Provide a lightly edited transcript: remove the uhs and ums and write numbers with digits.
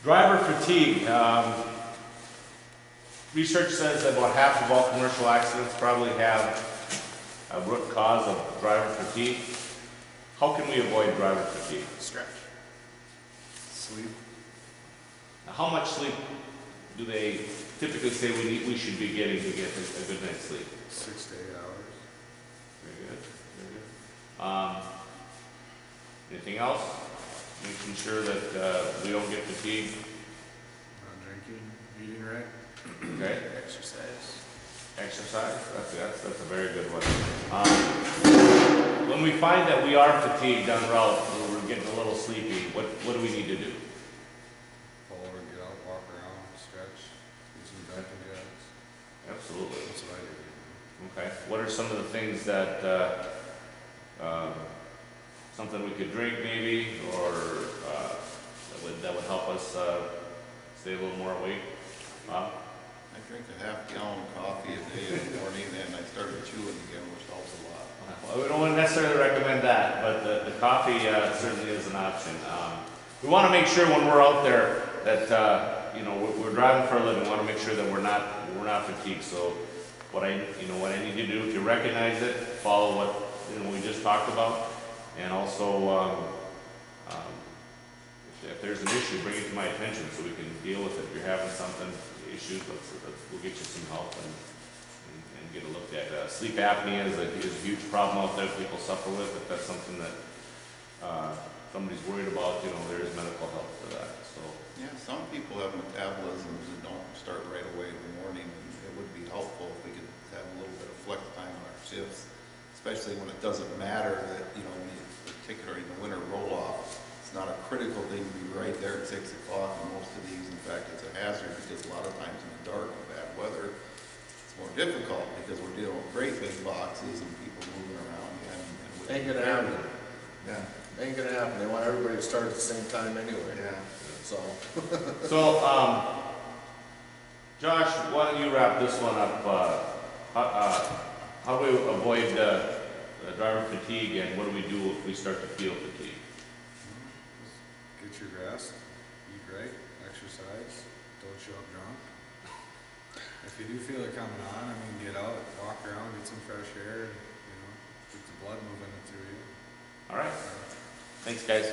Driver fatigue. Research says that about half of all commercial accidents probably have a root cause of driver fatigue. How can we avoid driver fatigue? Stretch. Sleep. Now, how much sleep do they typically say we should be getting to get a good night's sleep? 6 to 8 hours. Very good. Very good. Anything else? Making sure that we don't get fatigued. Not drinking, eating right. Okay. Exercise. Exercise. That's a very good one. When we find that we are fatigued en route, or we're getting a little sleepy, what do we need to do? Pull over, get out, walk around, stretch, do some jumping jacks. Absolutely. That's what I do. Okay. What are some of the things that something we could drink maybe, or that would help us stay a little more awake? I drink a half gallon of coffee a day in the morning, and I started chewing again, which helps a lot. Well, we don't necessarily recommend that, but the coffee certainly is an option. We want to make sure when we're out there that we're driving for a living. We want to make sure that we're not fatigued. So what I need to do, if you recognize it, follow what we just talked about, and also if there's an issue, bring it to my attention so we can deal with it. If you're having something issues, we'll get you some help and get it looked at. Sleep apnea is a huge problem out there people suffer with. If that's something that somebody's worried about, there is medical help for that. So yeah, some people have metabolisms that don't start right away in the morning, and it would be helpful if we could have a little bit of flex time on our shifts, especially when it doesn't matter that particularly in the winter roll-off. It's not a critical thing to be right there at 6 o'clock in most of these. In fact, it's a hazard because a lot of times in the dark and bad weather, it's more difficult because we're dealing with great big boxes and people moving around. Ain't gonna happen. Yeah, ain't gonna happen. They want everybody to start at the same time anyway. Yeah. So. So, Josh, why don't you wrap this one up? How do we avoid driver fatigue, and what do we do if we start to feel fatigue? Get your rest, eat right, exercise, don't show up drunk. If you do feel it coming on, get out, walk around, get some fresh air, get the blood moving through you. All right. Thanks, guys.